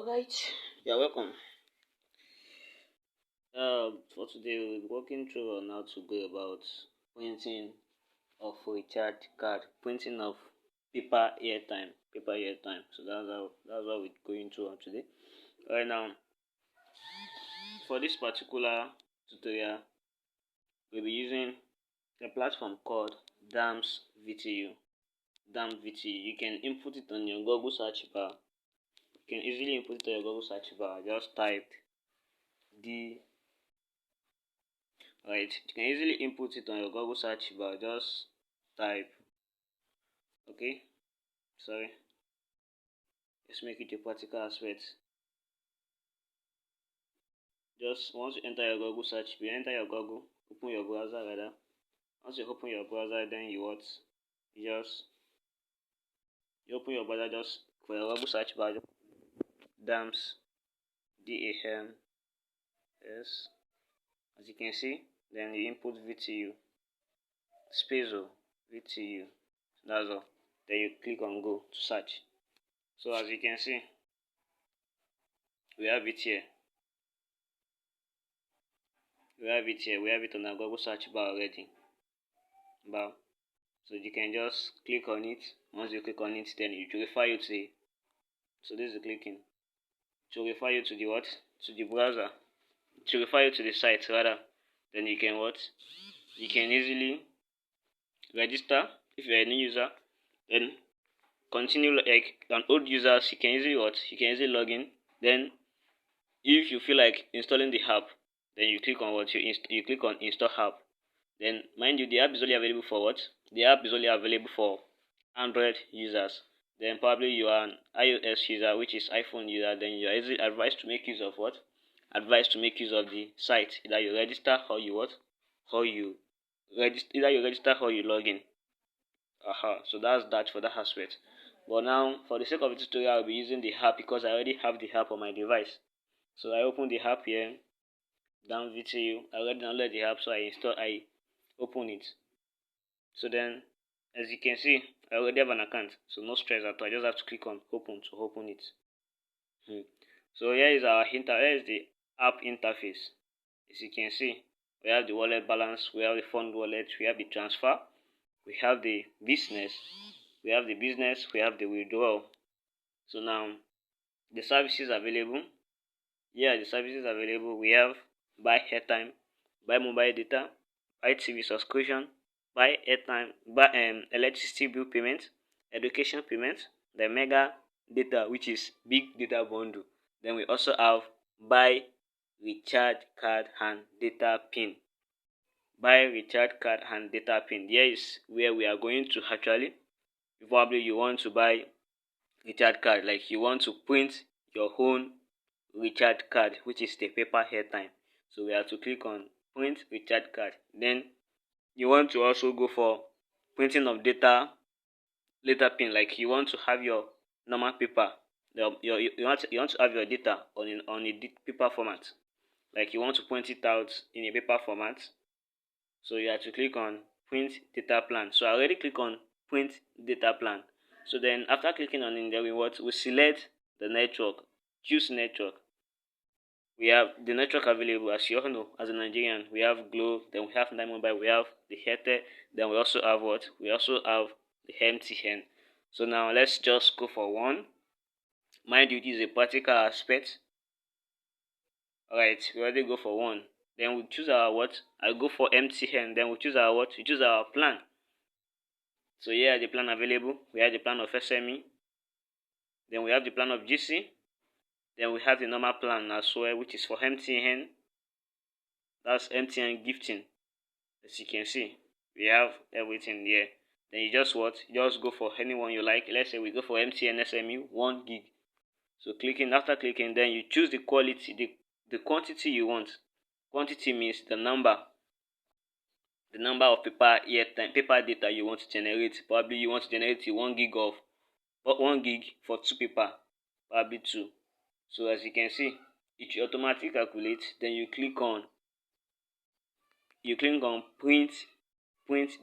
Alright, you're welcome. For today we'll be walking through on how to go about printing of recharge card, printing of paper airtime. So that's what we're going through on today. Right now, for this particular tutorial, we'll be using a platform called DAMS VTU. DAMS VTU. You can input it on your Google search bar. You can easily input it on your Google search bar. Just type D. Right, you can easily input it on your Google search bar. Just type, okay, sorry, let's make it a practical aspect. Just once you enter your Google search, you enter your Google, open your browser rather. Once you open your browser, then you open your browser just for your Google search bar, DAMS, DAMS. As you can see, then you input VTU, space VTU. That's all. Then you click on go to search. So as you can see, we have it here. We have it on our Google search bar already. So you can just click on it. Once you click on it, then it will refer you to the, so this is the clicking. It will refer you to the what? To the browser. It will refer you to the site rather. Then you can what? You can easily register if you're a new user. Then continue like an old user. You can easily what? You can easily log in. Then if you feel like installing the app, then you click on what? You click on install app. Then mind you, the app is only available for what? The app is only available for Android users. Then probably you are an iOS user, which is iPhone user, then you are easily advised to make use of what? Advised to make use of the site. Either you register or you what? Or you register, either you register or you log in. So that's that for that aspect. But now for the sake of the tutorial, I'll be using the app because I already have the app on my device. So I open the app here, down VTU. I already downloaded the app, so I open it. So then, as you can see, I already have an account, so no stress at all. I just have to click on open to open it. So here is the app interface. As you can see, we have the wallet balance, we have the fund wallet, we have the transfer, we have the business, we have the withdrawal. So now the services available. Here are the services available. We have buy airtime, buy mobile data, buy TV subscription, buy airtime, buy electricity bill payment, education payment, the mega data, which is big data bundle. Then we also have buy recharge card and data pin. Buy recharge card and data pin. Here is where we are going to actually, probably you want to buy recharge card, like you want to print your own recharge card, which is the paper airtime. So we have to click on print recharge card. Then you want to also go for printing of data pin, like you want to have your normal paper. You want to have your data on a paper format, like you want to print it out in a paper format. So you have to click on print data plan. So I already click on print data plan. So then after clicking on it, then we select the network, choose network. We have the network available, as you all know, as a Nigerian, we have Glo, then we have Nine Mobile, we have the Airtel, then we also have what? We also have the MTN. So now let's just go for one. Mind you, it is a practical aspect. Alright, we already go for one. Then we choose our what? I go for MTN, then we choose our what? We choose our plan. So here are the plan available. We have the plan of SME, then we have the plan of GC, then we have the normal plan as well, which is for MTN. That's MTN gifting. As you can see, we have everything here. Then you just what? Just go for anyone you like. Let's say we go for MTN SME 1 gig. So after clicking, then you choose the quality, the quantity you want. Quantity means the number of paper data you want to generate. Probably you want to generate 1 gig for 2 paper, probably 2. So as you can see, it will automatically calculate. Then you click on print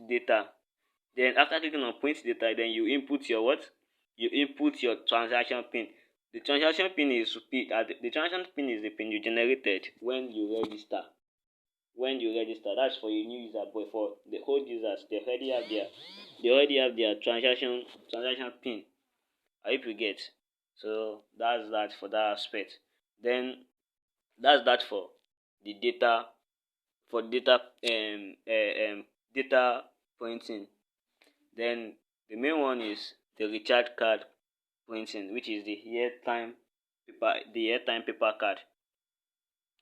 data. Then after clicking on print data, then you input your what? You input your transaction pin. The transaction pin is the transaction pin is the pin you generated when you register. That's for a new user, but for the old users, they already have their transaction pin. I hope you get. So that's that for that aspect. Then that's that for the data data printing. Then the main one is the recharge card printing, which is the airtime paper card.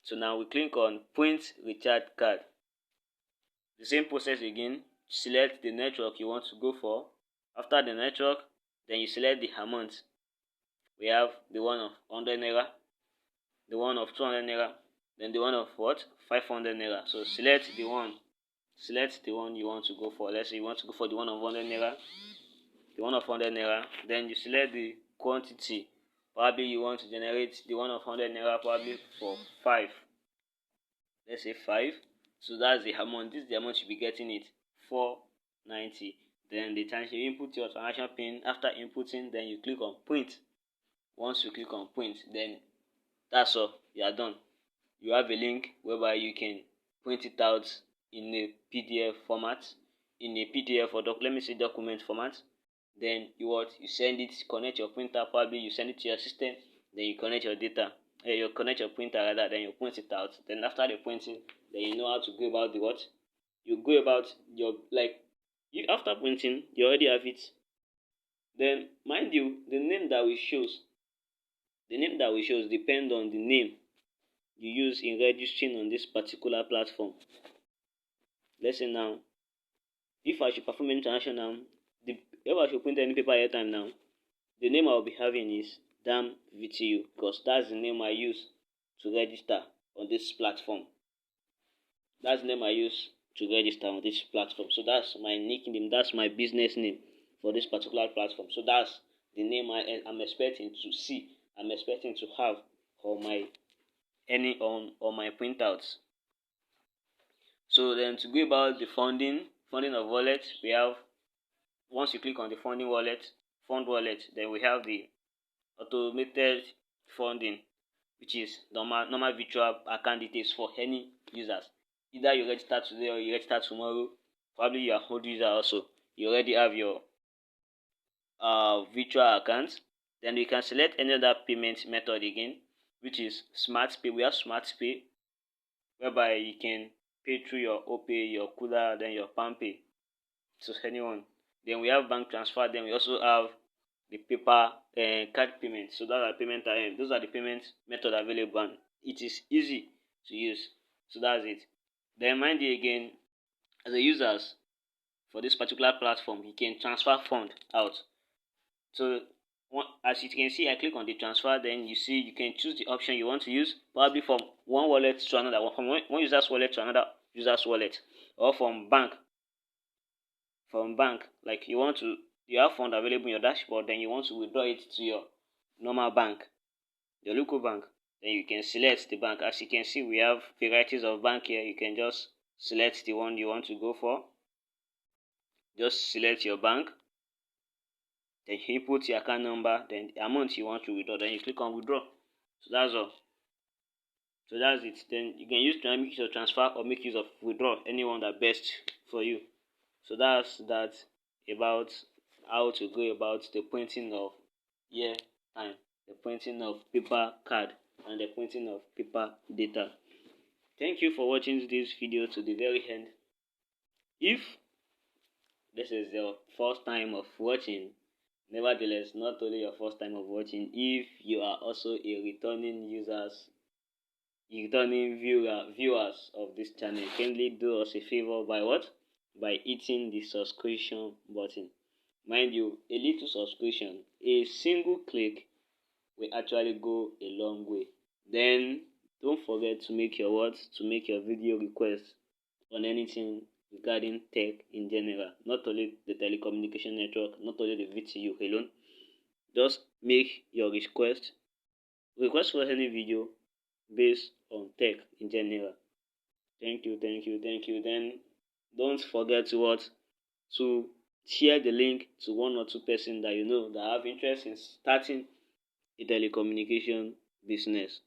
So now we click on print recharge card. The same process again. Select the network you want to go for. After the network, then you select the amount. We have the one of 100 naira, the one of 200 naira, then the one of what? 500 naira. So select the one you want to go for. Let's say you want to go for the one of 100 naira, then you select the quantity. Probably you want to generate the one of 100 naira probably for 5. Let's say 5. So that's the amount. This is the amount you'll be getting it. 490. Then the time you input your transaction pin. After inputting, then you click on print. Once you click on print, then that's all. You are done. You have a link whereby you can print it out in a PDF format, document format. Then you send it, connect your printer. Probably you send it to your system. Then you connect your data. You connect your printer rather. Then you print it out. Then after the printing, then you know how to go about the what. You go about your after printing, you already have it. Then mind you, the name that we shows depend on the name you use in registering on this particular platform. Let's say now, if I should perform any transaction now, if I should print any paper airtime now, the name I will be having is damn VTU, because that's the name I use to register on this platform. That's the name I use to register on this platform. So that's my nickname, that's my business name for this particular platform. So that's the name I'm expecting to see, I'm expecting to have on my printouts. So then to go about the funding of wallet, we have, once you click on the fund wallet, then we have the automated funding, which is normal virtual account details for any users. Either you register today or you register tomorrow. Probably you are old user also. You already have your virtual account. Then you can select any other payment method again, which is Smart Pay. We have Smart Pay, whereby you can pay through your OPay, your Kuda, then your PalmPay to anyone. Then we have bank transfer. Then we also have the paper card payment. So those are the payment method available, and it is easy to use. So that's it. Then mind you again, as a users for this particular platform, you can transfer fund out. So as you can see, I click on the transfer. Then you see you can choose the option you want to use, probably from one wallet to another, from one user's wallet to another user's wallet, or from bank. Like you have fund available in your dashboard, then you want to withdraw it to your normal bank, your local bank. Then you can select the bank. As you can see, we have varieties of bank here. You can just select the one you want to go for. Just select your bank. Then you input your account number, then the amount you want to withdraw. Then you click on withdraw. So that's all. So that's it. Then you can make use of transfer or make use of withdraw, anyone that best for you. So that's that about how to go about the printing of airtime, the printing of paper card, and the printing of paper data. Thank you for watching this video to the very end. If this is your first time of watching, nevertheless, not only your first time of watching, if you are also a returning viewers of this channel, kindly do us a favor by hitting the subscription button. Mind you, a little subscription, a single click will actually go a long way. Then don't forget to make your video request on anything regarding tech in general, not only the telecommunication network, not only the VTU alone. Just make your request for any video based on tech in general. Thank you. Then don't forget to share the link to one or two persons that you know that have interest in starting a telecommunication business.